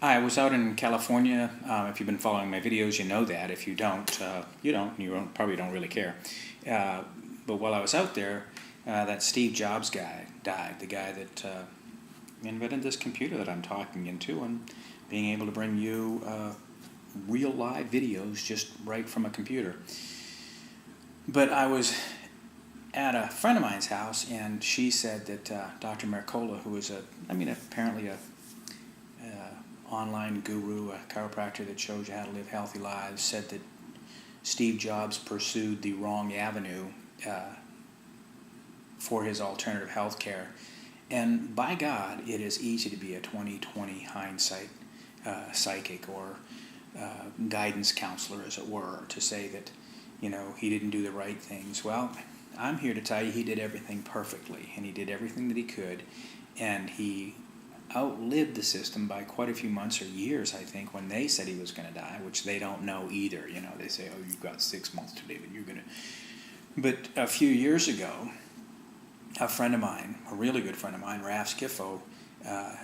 I was out in California. If you've been following my videos, you know that. If you don't, you don't. Probably don't really care. Uh, but while I was out there, that Steve Jobs guy died. The guy that invented this computer that I'm talking into and being able to bring you real live videos just right from a computer. But I was at a friend of mine's house, and she said that Dr. Mercola, who is apparently a online guru, a chiropractor that shows you how to live healthy lives, said that Steve Jobs pursued the wrong avenue for his alternative health care. And by God, it is easy to be a 20/20 hindsight psychic or guidance counselor, as it were, to say that, he didn't do the right things. Well, I'm here to tell you he did everything perfectly, and he did everything that he could, and he outlived the system by quite a few months or years, I think, when they said he was going to die, which they don't know either. They say, oh, you've got 6 months to live, and you're going to... But a few years ago, a friend of mine, a really good friend of mine, Raf Skiffo,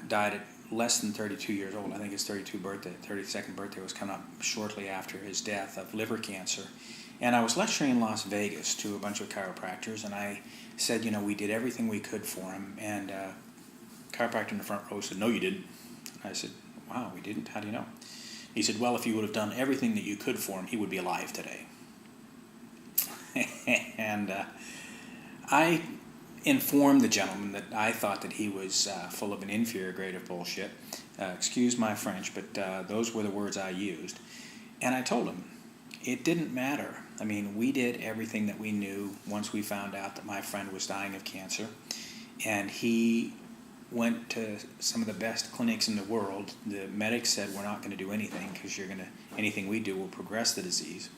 died at less than 32 years old. I think his 32nd birthday was coming up shortly after his death of liver cancer. And I was lecturing in Las Vegas to a bunch of chiropractors, and I said, we did everything we could for him, and chiropractor in the front row said, no, you didn't. I said, wow, we didn't? How do you know? He said, well, if you would have done everything that you could for him, he would be alive today. And I informed the gentleman that I thought that he was full of an inferior grade of bullshit. Excuse my French, but those were the words I used. And I told him, it didn't matter. I mean, we did everything that we knew once we found out that my friend was dying of cancer. And he went to some of the best clinics in the world. The medics said, we're not going to do anything because anything we do will progress the disease.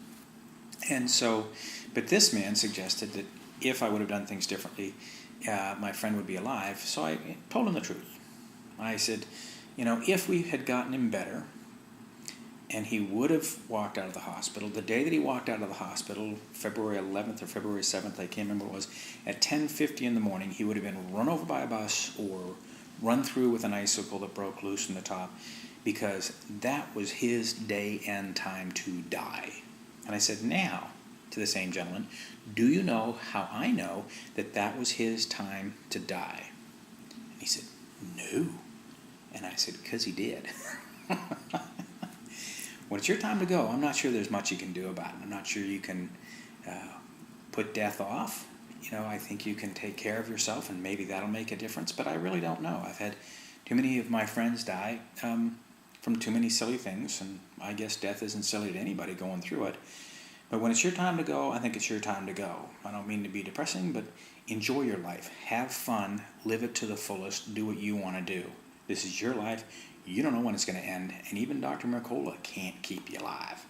And so, but this man suggested that if I would have done things differently, my friend would be alive. So I told him the truth. I said, if we had gotten him better, and he would have walked out of the hospital, the day that he walked out of the hospital, February 11th or February 7th, I can't remember what it was, at 10:50 in the morning, he would have been run over by a bus or run through with an icicle that broke loose from the top, because that was his day and time to die. And I said, now, to the same gentleman, do you know how I know that that was his time to die? And he said, no. And I said, because he did. When it's your time to go, I'm not sure there's much you can do about it. I'm not sure you can put death off. I think you can take care of yourself, and maybe that'll make a difference, but I really don't know. I've had too many of my friends die from too many silly things, and I guess death isn't silly to anybody going through it. But when it's your time to go, I think it's your time to go. I don't mean to be depressing, but enjoy your life. Have fun. Live it to the fullest. Do what you want to do. This is your life. You don't know when it's going to end, and even Dr. Mercola can't keep you alive.